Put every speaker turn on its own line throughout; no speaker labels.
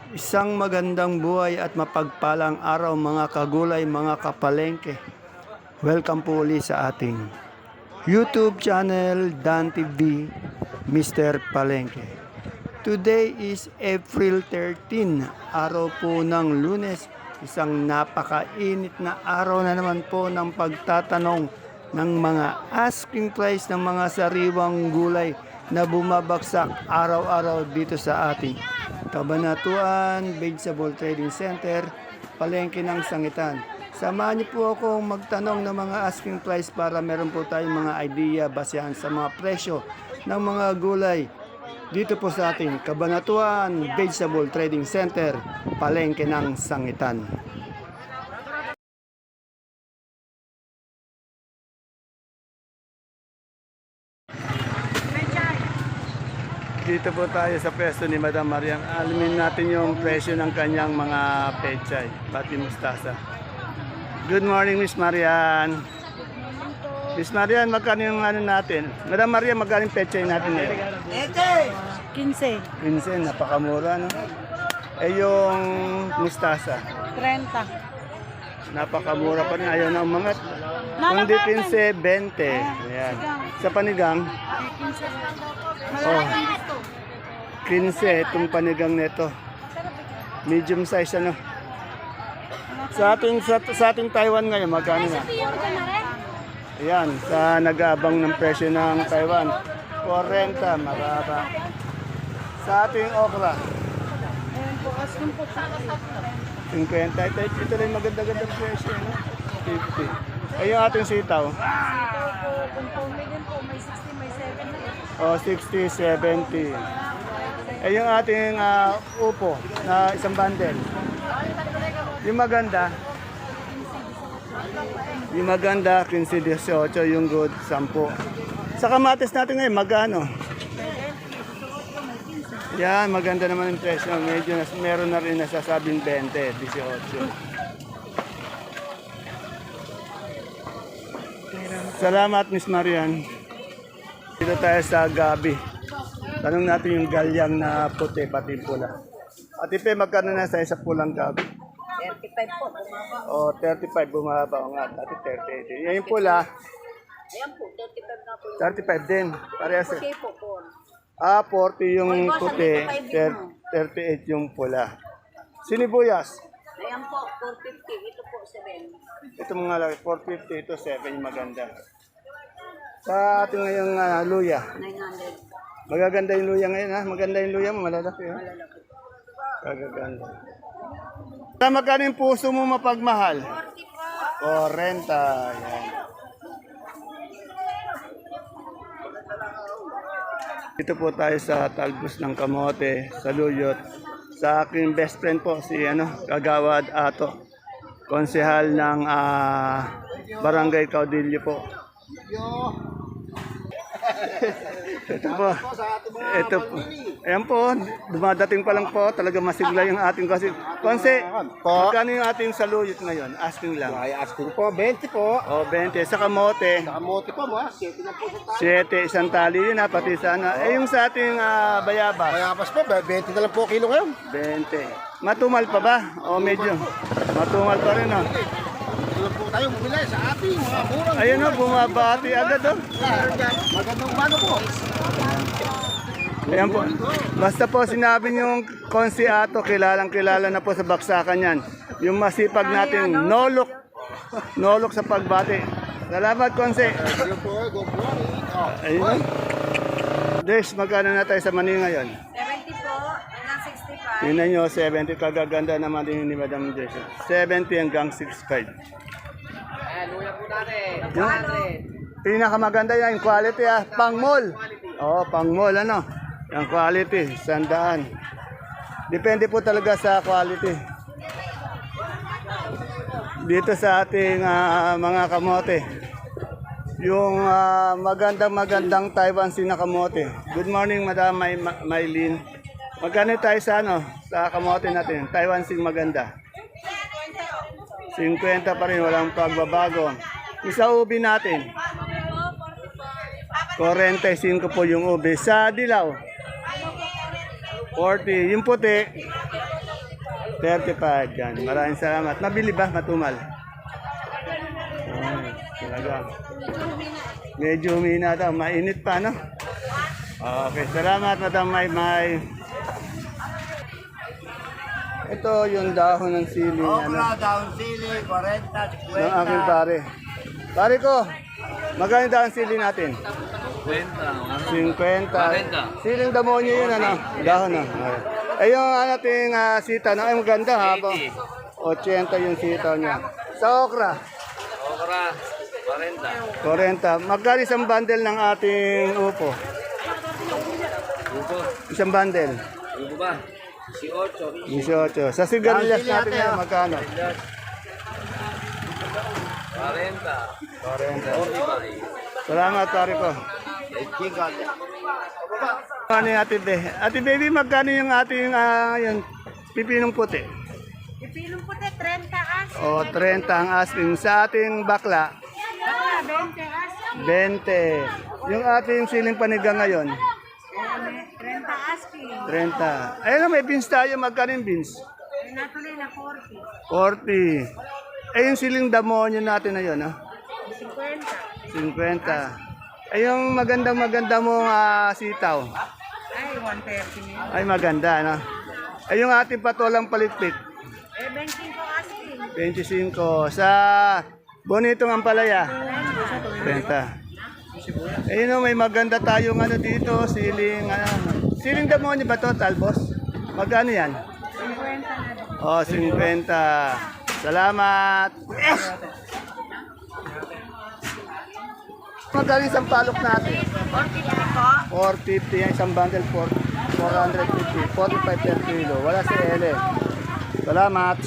Isang magandang buhay at mapagpalang araw mga kagulay, mga kapalengke. Welcome po uli sa ating YouTube channel Dan TV, Mr. Palengke. Today is April 13, araw po ng Lunes. Isang napakainit na araw na naman po ng pagtatanong ng mga asking price ng mga sariwang gulay na bumabagsak araw-araw dito sa ating Cabanatuan Vegetable Trading Center, Palengke ng Sangitan. Samahan niyo po akong magtanong ng mga asking price para meron po tayong mga idea basehan sa mga presyo ng mga gulay dito po sa ating Cabanatuan Vegetable Trading Center, Palengke ng Sangitan. Dito po tayo sa pwesto ni Madam Marian. Alamin natin yung presyo ng kanyang mga pechay, pati mustasa. Good morning, Miss Marian. Miss Marian, magkano yung ano natin? Madam Marian, magkano yung pechay natin ngayon?
15,
15, napakamura, no? Eh yung mustasa,
30.
napakamura pa rin. Ayaw na umangat. Kung di 15, 20. Ayan. Sa panigang, 15 itong panigang nito. Medium size ano. Sa ating Taiwan ngayon magkano na? Ayan, sa nag-aabang ng presyo ng Taiwan, 40, maraba. Sa ating okra,
Ayan po, asking po sa
50. Ito rin maganda-gandang presyo, no? 50. Ay, yung ating sitaw,
ito po, kung po medium po, may 60, may 70.
o 60, 70. Ay, yung ating upo na isang bundle. Yung maganda, 15, 18, yung good, 10. Sa kamatis natin ngayon, magkano? Yan, maganda naman yung presyo. Medyo meron na rin nasasabing 20, 18. Salamat, Miss Marian. Dito tayo sa gabi. Tanong natin yung galyang na puti, pati pula. At ipe, magkano na sa isa pulang gabi?
35 po, bumaba.
O, 35 bumaba. O nga, dati 38. Yan yung pula,
Ayan po, 35 na po.
35 din. Parehas.
Okay po po.
40 yung puti, 38 yung pula. Sinibuyas.
Ayan po, 450. Ito po, 7.
Ito mga laki, 450, ito 7 yung maganda. Sa ating ngayong luya.
900.
Magaganda yung luya ngayon ha. Maganda yung luya mo, malalaki ha.
Malalaki.
Magaganda. Sa magkano yung puso mo mapagmahal? 40. Yan. Dito po tayo sa talbos ng kamote, sa Luyot. Sa aking best friend po, si Kagawad Ato. Konsehal ng Barangay Caudillo po. Ito po. Ito po. Ayan po, dumadating pa lang po. Talaga masigla yung ating kasi. Konse, magkano yung ating saluyot ngayon? Asking lang.
Ay, asking po, 20 po.
O, 20. Sa kamote,
Nakamote po mo, 7 na po sa tayo.
7. Isang tali yun ha, pati sana. Eh, yung sa ating bayabas,
Bayabas po, 20 na lang po kilo ngayon.
20. Matumal pa ba? O, medyo. Matumal pa rin ha.
Ito na po tayo bumili sa ating mga murang.
Ayun o, bumabati agad o.
Magandang umaga po.
Ayan po. Basta po sinabi niyong Konsi Ato, kilalang kilala na po sa baksakan yan. Yung masipag natin, nolok sa pagbati. Salamat, Konsi.
Ito po, good morning.
Ayun. Des, magkano na tayo sa mani ngayon?
70 po, hanggang 65.
Tingnan nyo, 70. Kagaganda naman din ni Madam Des. 70 hanggang 65.
Luya po natin,
Yung pinakamaganda yan, yung quality pang mall. Oo, pang mall, ano? Yung quality, 100. Depende po talaga sa quality. Dito sa ating mga kamote. Yung magandang Taiwan sinakamote. Good morning, Madam Maylin. Magkano tayo sa sa kamote natin? Taiwan sing maganda. 50 pa rin, walang pagbabago. Isa ubi natin. 45 po yung ubi. Sa dilaw, 40. Yung puti, 35 yan. Maraming salamat. Mabili ba? Matumal? Ay, talaga. Medyo humina daw. Mainit pa, no? Okay, salamat, Madam Maymay. Ito yung dahon ng sili.
down sili, 40,
Ng aking pare. Pare ko, magkano dahon sili natin? 50. Siling demonyo yun, ano? Dahon, no? Okay. Ay, yung ating sita, no? Ay, maganda, haba. 80 yung sita niya. Sa okra?
Okra,
40.
40.
Magkano isang bundle ng ating upo?
Buko.
Isang bundle?
Buko ba? 18.
18. Sa sigarilyas natin ngayon, magkano? 40.
40.
Salamat, pare ko. Ano yung ate Be? Ate Baby, magkano yung ating yung pipinong puti?
Ipilong po 30 as.
O, 30 ang asking. Sa ating bakla,
Baka 20 as.
20. Yung ating siling panigang ngayon,
30 asking.
30. Ayun, may beans tayo. Magkano yung beans?
Natuloy na 40.
40. Eh, yung siling demonyo natin na yun,
50.
50. Ay, yung maganda mong sitaw.
Ay, 130 na.
Ay, maganda, no? Ay, yung ating patolang palitpit.
25 asking.
25. Sa bonitong ampalaya. 30. Ayun, may maganda tayong dito. Siling demonyo ba to, talbos? Magkano yan?
50 na.
Oh, 50. Salamat. Magkano isang palok natin?
40 po.
450 yan, isang bundle 450, 45 per kilo. Wala si Ele. Salamat.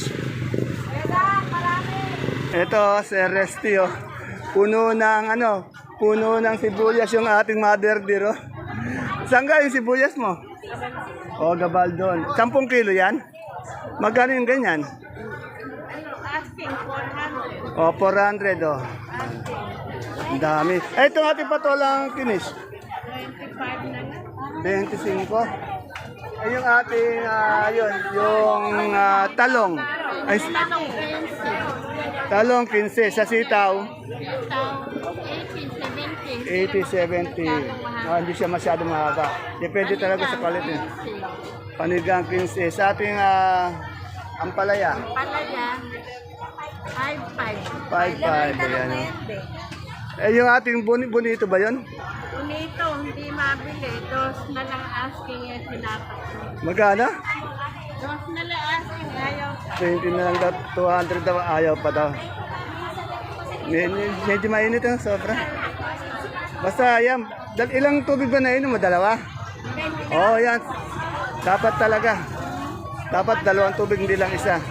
Ito, si Resty, oh. Puno ng sibuyas yung ating mother dear, oh. Saan galing sibuyas mo? Oh, Gabaldon. 10 kilo yan? Magkano yung ganyan?
Asking 400.
Oh, 400, oh. Ang dami. Eh, itong ating patolang kinis.
25 na lang.
25. Ay, yung ating, yung talong. Ay, talong 15. Sa sitaw, 80, 70. Hindi siya masyado mahaba. Depende talaga sa quality. Panigang 15. Sa ating ampalaya,
Palaya. 5-5.
5-5. Ayan. Eh, yung ating bonito ba yun?
Unito, hindi mabili. Dos na lang asking yung sinapak.
Magkano?
Dos na lang asking. Ayaw.
20 na lang daw, 200 daw, ayaw pa daw. Medyo mainit ang sobra. Basta yan, ilang tubig ba na mo? Dalawa? Oo, yan. Dapat talaga. Dapat 2 tubig, hindi lang isa.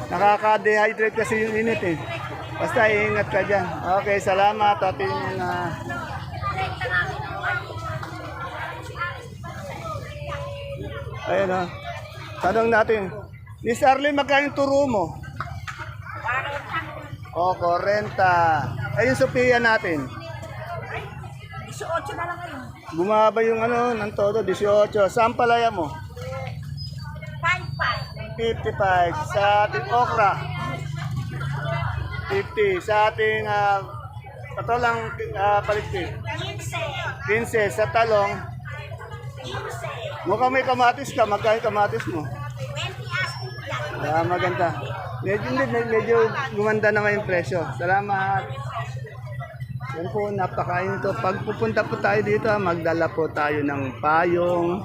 Nakaka-dehydrate kasi yung init eh. Basta ingat ka dyan. Okay, salamat. Atin na. Ayun o. Tanong natin. Miss Arlene, magkano yung turo mo? O, 40. Ayun, Sophia natin.
18 na lang ngayon.
Bumaba yung ng todo, 18. Saan palaya mo?
5-5.
55. Sa ating okra. 50. Sa ating patolang paligpit. 15. Sa talong.
15.
Mukhang may kamatis ka. Magkano yung kamatis mo?
20 asking yan.
Maganda. Medyo gumanda naman yung presyo. Salamat. Yan po, napakain ito. Pag pupunta po tayo dito, magdala po tayo ng payong.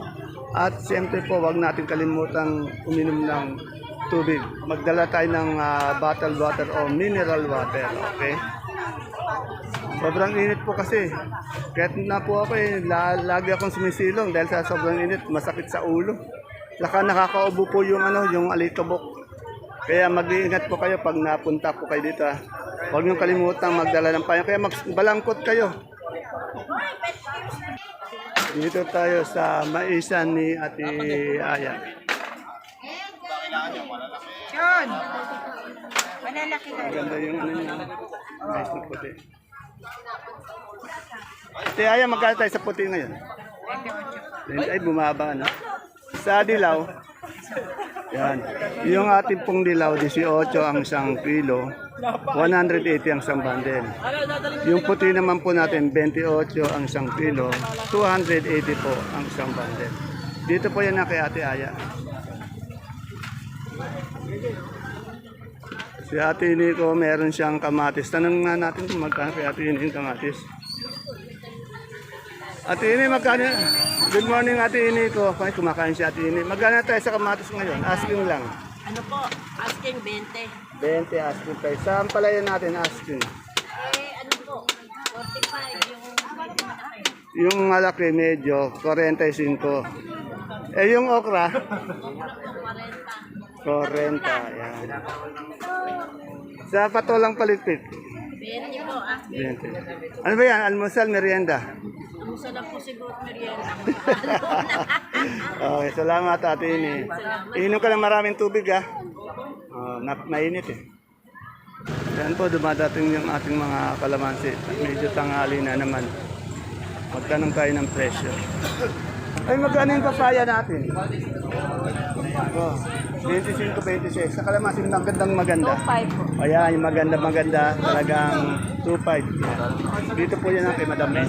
At siyempre po, wag natin kalimutang uminom ng tubig. Magdala tayo ng bottled water o mineral water. Okay? Sobrang init po kasi. Kahit na po ako lagi akong sumisilong dahil sa sobrang init, masakit sa ulo. Nakakaubo po yung yung alikabok. Kaya mag-iingat po kayo pag napunta po kayo dito. Huwag niyong kalimutang magdala ng payong. Kaya balangkot kayo. Dito tayo sa maisan ni Ate Aya.
Yun. Malalaki na.
Maganda yung niya. Nice na puti. Ate Aya, magkano tayo sa puti ngayon? Ay, bumaba na. Sa dilaw, Yan. Yung ating pong dilaw, 18 ang isang kilo, 180 ang isang bundle. Yung puti naman po natin, 28 ang isang kilo, 280 po ang isang bundle. Dito po yan na kay Ate Aya. Si Ate Nico, meron siyang kamatis. Tanong nga natin kung magkano kay Ate Nico yung kamatis. Ate Ini, magkano? Good morning, Ate Nico. Kung kumakain si Ate Ini. Magkano tayo sa kamatis ngayon? Asking lang.
Ano po? Asking 20.
20 asking tayo. Saan pala yan natin asking?
Ano po? 45 yung
Yung malaki medyo, 45. Eh yung okra? 40. Yan. Sa patolang palitpit?
20 po.
20. Ano ba yan? Almusal, merienda?
Ang sarap po siguro merienda.
Okay, salamat Ate Ini. Inom ka ng maraming tubig ha. Mainit eh. Yan po, dumadating yung ating mga kalamansi. Medyo tanghali na naman. Magtanong tayo ng presyo. Ay, magkano yung papaya natin? Oh, 25-26. Sa kalamansi, maganda.
5 po.
Ayan, yung maganda. Talagang 2.5. Dito po yan ang kay Madam Len.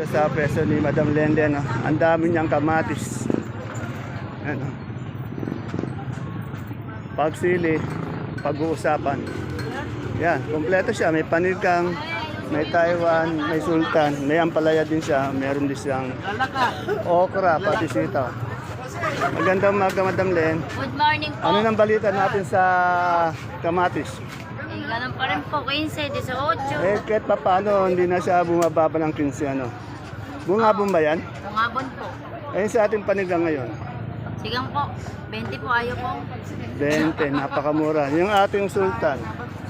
Sa peso ni Madam Lenden, ang dami niyang kamatis. Ano? Pagsili, pag-uusapan. Yan, kompleto siya. May panigang, may Taiwan, may sultan, may ampalaya din siya. Meron din siyang okra, pati sitaw. Magandang umaga, Madam Len.
Good morning po.
Ano nang balita natin sa kamatis?
Ganun pa rin po, 15, 18.
Eh, kahit pa paano, hindi na siya bumababa ng 15, ano? Bungabong ba yan?
Tungabon po.
Eh, sa ating panigang ngayon.
Sigang po. 20 po, ayaw po.
20, napakamura. Yung ating sultan,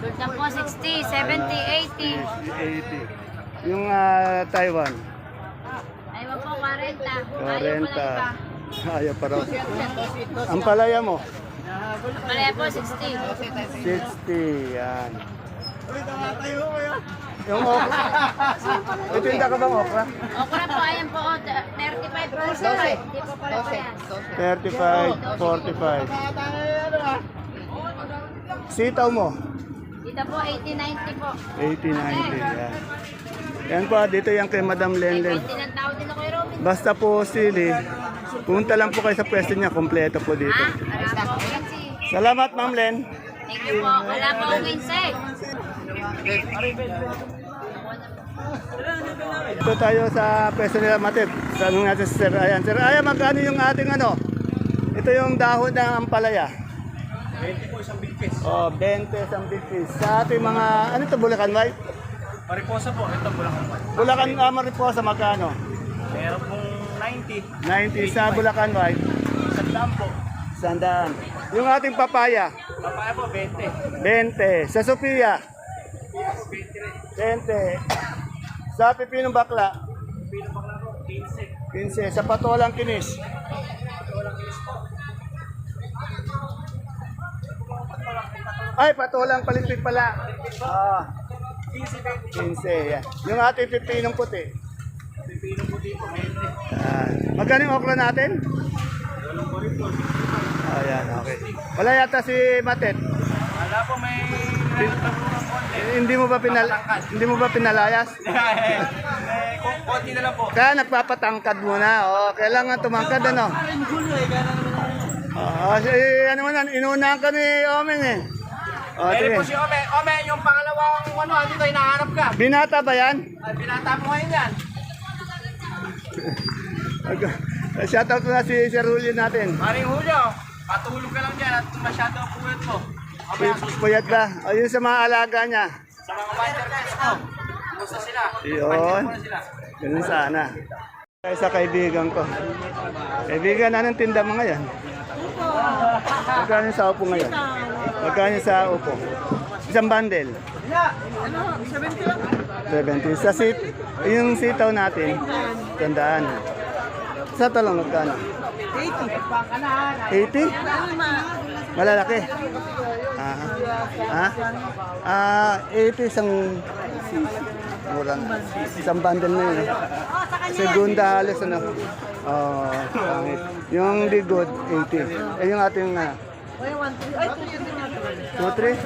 Sultan po, 60, 70, 80.
80. Yung Taiwan,
Ayaw po, 40. Ayaw po
40.
na iba.
Ayaw pa raw. Ang palaya mo,
Malaya po, 60.
60. Yan. Yung okra. Itinda ka bang okra?
Okra po, ayan po, 35 po. Hindi po pala po yan.
35, 45. Sitaw mo?
Dito po, 80, 90 po.
80, 90. Yan. Yan po, dito yung kay Madam Lenlen.
20 ng tao din ako, Robin.
Basta po sili, punta lang po kayo sa pwesto niya, kompleto po dito.
Wala po, Wincy.
Salamat, Ma'am Len.
Thank you po. Wala po, Wincy.
Ito tayo sa pwesto nila Matip. Tanong natin si Sir Ayan. Sir Ayan, magkano yung ating ano? Ito yung dahon ng ampalaya. 20 po isang big piece. Oh, 20 isang big piece. Sa ating mga, ano ito, Bulacan White?
Mariposa po, ito Bulacan.
Bulacan Mariposa, magkano?
Meron pong 90.
90 sa Bulacan White.
Sandaan po.
Sandaan. Yung ating papaya,
Papaya po, 20.
20. Sa Sophia, 20. Sa Pipinong Bakla, 15. Sa Patolang Kinis, ay, Patolang Palitpit pala. 15. Yan. Yung ating pipinong puti. Magkano yung okra natin? Ayan, okay. Wala yata si Matet.
Wala po, may
Hindi mo ba pinalayas?
konti na lang po.
Kaya nagpapatangkad mo na. Oh, kailangan tumangkad ano. Ano mo na, inunahan ka ni Omen eh. Oh,
Meron
sige.
po si Ome. Ome, yung pangalawang dito, hinahanap ka.
Binata ba yan?
Ay, binata mo ngayon yan.
Shoutout ko na si Sir Julio natin.
Maring Julio, patulog ka lang dyan at masyado ang puwet mo. Mamaya susunod
Puyat ba? Ayun sa mga alaga niya.
sa mga wanderers mo. Kumusta sila?
Yun.
Sila.
Ganun sana. Kaya sa kaibigan ko. Kaibigan, anong tinda mo ngayon? Magkano sa upo ngayon? Magkano sa upo? Isang bundle? 70. Sa yung sitaw natin, tandaan. Sa talong magkano? 80. 80? Malalaki. Ito isang murang isang bundle na yun. Segunda halos ano. Oh, pangit. Yung Bigod 80. Eh yung ating 2-3.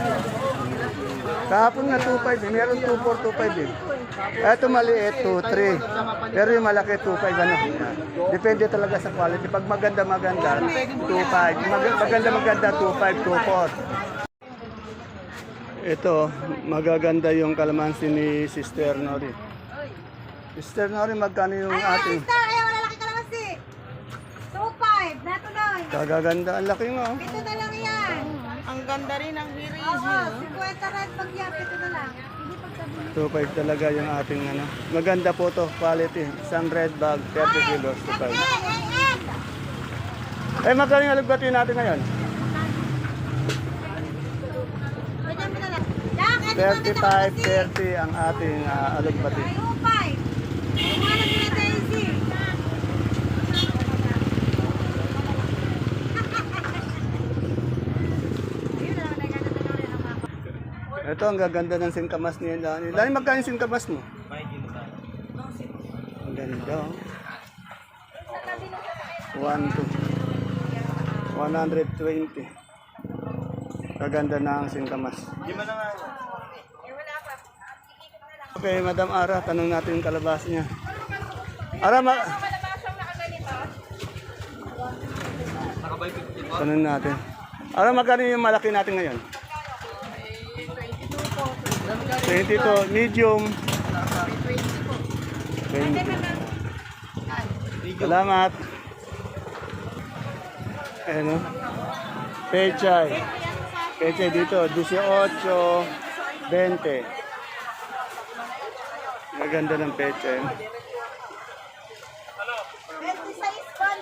Kahapon nga 2.5, meron 2.4, 2.5 eh. Ito maliit, 2.3. Pero yung malaki, 2.5 ano. Depende talaga sa quality. Pag maganda, 2.5. Maganda, 2.5, 2.4. Ito, magaganda yung kalamansi ni Sister Nori. Sister Nori, magkano yung ating?
Ay, wala laki kalamansi. 2.5, natuloy.
Kagaganda, ang laki mo.
Ito na lang yan.
Ang ganda rin ng hiris.
Oo, 50 red pagyap, ito na lang. Hindi pagsabi.
2.5 talaga yung ating ano. Maganda po to, quality. Isang red bag, 30 kilos, 2.5. Eh, magkano yung alagbati natin ngayon?
Ganyan mo na lang. Jack, ito na
35, 30 ang ating alagbati.
2.5. Mga nag-30.
Ito, ang gaganda ng singkamas niya, Lani. Lani, magkano yung singkamas mo? Ang ganda, oh. 120. Kaganda na ang singkamas. Okay, Madam Ara, tanong natin yung kalabasa niya. Ara, tanong natin. Ara, magkano yung malaki natin ngayon? 22, medium. 20. Salamat. Ano? Pechay. Pechay dito, 18, 20. Maganda ng pechay.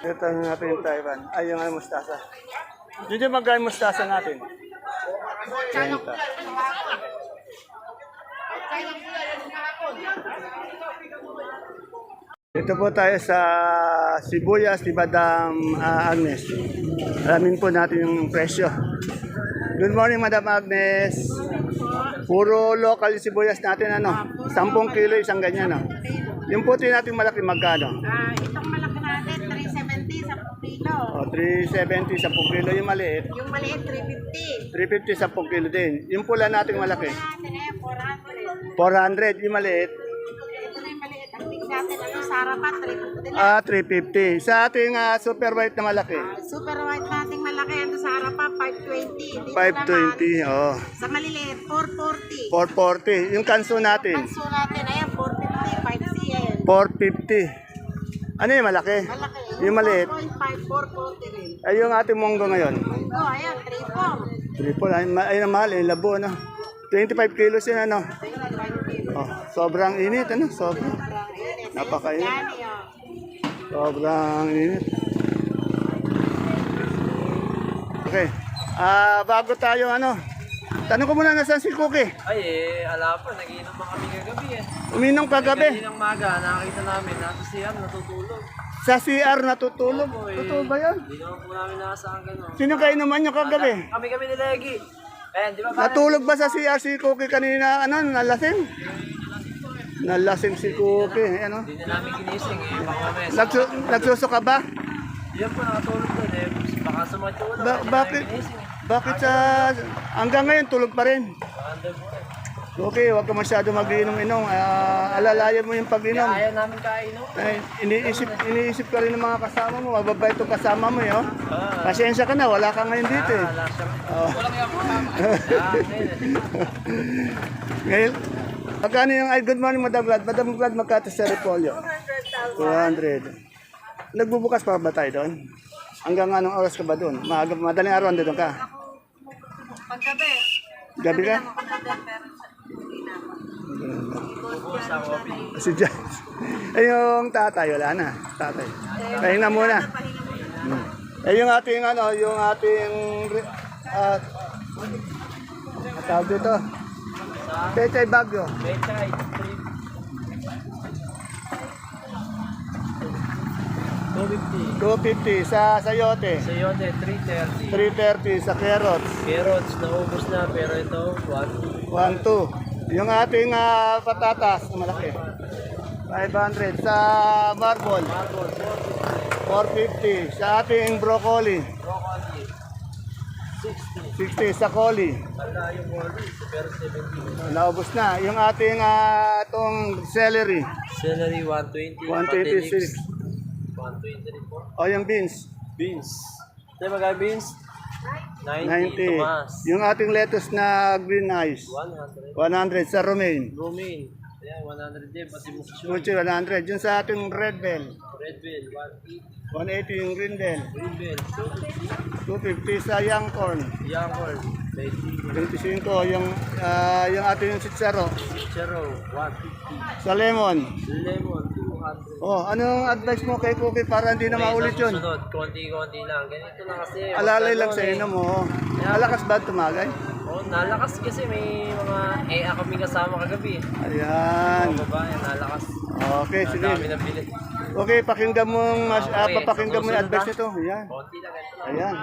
Ito natin yung Taiwan. Ay, yung mustasa. Dito magkano yung mustasa natin? 20. Ito po tayo sa sibuyas ni Madam Agnes. Alamin po natin yung presyo. Good morning, Madam Agnes. Puro local yung sibuyas natin, ano? 10 kilo isang ganyan, no? Yung puti natin malaki, magkano?
Itong malaki natin, 370 sa kilo.
O, 370 sa kilo. Yung maliit,
Yung maliit, 350.
350 sa kilo din. Yung pula natin malaki,
Natin eh, 400.
400. Yung maliit,
Ito na yung maliit. Ang big natin, sa harapan, 350 lang.
350. Sa ating super white na malaki,
Super white nating malaki, ando sa harapan, 520. Dito
520. Oh,
naman, sa maliliit, 440.
440. Yung kanso natin,
Panso natin, ayan, 450, 5C, ayan.
450. Ano yung malaki?
Malaki.
Yung maliit.
4.5, 440 rin.
Ay, yung ating monggo ngayon.
Ito, ayan, 3.4.
Triple, ay na mahal, yung labo, ano? 25 kilos yun, ano?
25 kilo.
Oh, sobrang init, ano? Sobrang. Napakainit.
Yan, yun.
Sobrang init. Okay. Bago tayo, ano? Tanong ko muna, nasaan si Cookie?
Ay ala pa, nagiinom pa kami kagabi eh.
Uminom kagabi.
Kaninang maga, nakakita namin, nasa siya, natutulog.
Sa CR natutulog.
Opo, eh.
Totoo ba yan?
Hindi naman po namin naasahan gano'n.
Sino kayo naman nyo kagabi?
Kami ni Legi. Ayan, di ba ba?
Natulog ba sa CR si Cookie kanina? Ano, nalasing? Nalasing si Cookie. Ano?
Hindi na namin ginising eh, baka mamaya.
Nagsuso ka ba?
Yan po, nakatulog doon eh. Baka sumat yung ulo.
Bakit? Bakit sa... Hanggang ngayon, tulog pa rin. Okay, huwag ka masyado mag-inom-inom. Alalayan mo yung pag-inom.
Ayaw namin kainom.
Ay, iniisip ka rin ng mga kasama mo. Mababait itong kasama mo, yun. Pasensya ka na, wala ka ngayon dito. Eh.
Wala siya.
Oh.
Walang yung kasama.
Ngayon, magkano yung ay good morning, Madam Glad? Madam Glad, magkano sa repolyo? 200. Nagbubukas pa ba tayo doon? Hanggang anong oras ka ba doon? Madaling araw doon ka?
Paggabi.
Gabi ka? Si Jans. Ay, yung tatay, wala na. Tatay. Pahinga muna. Ay, yung ating ano, yung ating tawag dito. Pechay Bagyo.
Bechay. 250.
250 sa sayote.
Sayote, 330.
330 sa carrots.
Carrots, naubos na, pero ito, 1.
1, 2. Yung ating patatas na malaki. 500 sa marble. 450 sa ating broccoli.
Broccoli,
60
60.
sa coli.
Wala yung morning, pero 70.
Naubos na. Yung ating itong celery.
Celery, 120.
126.
120 rin po.
O yung beans.
Beans. Ito mga beans? 90.
90.
Tomas.
Yung ating lettuce na green eyes.
100.
100 sa romaine.
Romaine. Ayan, 100 din. Pati mushroom.
Mucho 100. Yung sa ating red bell.
Red bell, 180.
180 yung green bell.
Green bell,
250 sa young corn.
young corn, 20.
25 yung ating sitsaro.
Chero, 150.
Sa lemon.
Lemon, 200.
Oh, anong advice mo kay Cookie para hindi na maulit yun?
Susunod, konti-konti lang. Ganito lang kasi.
Alalay lang sa ino mo. Malakas ba tumagay?
Oh, nalakas kasi may mga kami kasama kagabi.
Ayan.
Mga babae, nalakas.
Okay, sige.
Dami na bilit.
Okay, pakinggan mo, papakinggan mo yung
Susunod
advice
na.
nito. Ayan.
Konti lang, ito lang.
Ayan.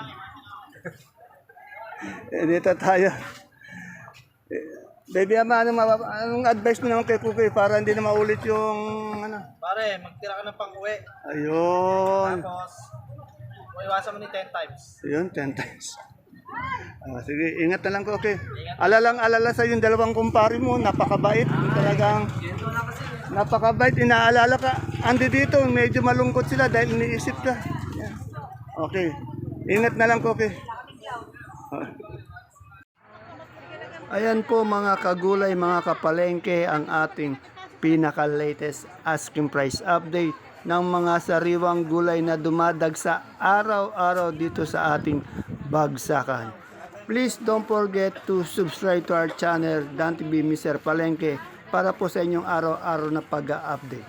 Dito tayo. Baby Ama, anong advice mo naman kay Cookie para hindi na maulit yung ano?
Pare, magtira ka ng pang-uwi.
Ayun.
Tapos, iwasan mo ni 10 times.
Ayun, 10 times. Sige, ingat na lang ko, okay. Alala sa yung dalawang kumpare mo, napakabait. Talagang napakabait, inaalala ka. Andi dito, medyo malungkot sila dahil iniisip ka. Yan. Okay, ingat na lang ko, okay. Ayan po mga kagulay, mga kapalengke, ang ating pinaka-latest asking price update ng mga sariwang gulay na dumadagsa araw-araw dito sa ating bagsakan. Please don't forget to subscribe to our channel, Dan TV Mr. Palengke, para po sa inyong araw-araw na pag-update.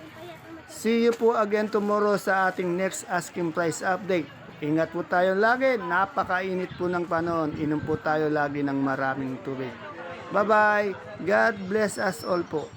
See you po again tomorrow sa ating next asking price update. Ingat po tayo lagi, napakainit po ng panahon, inom po tayo lagi ng maraming tubig. Bye-bye, God bless us all po.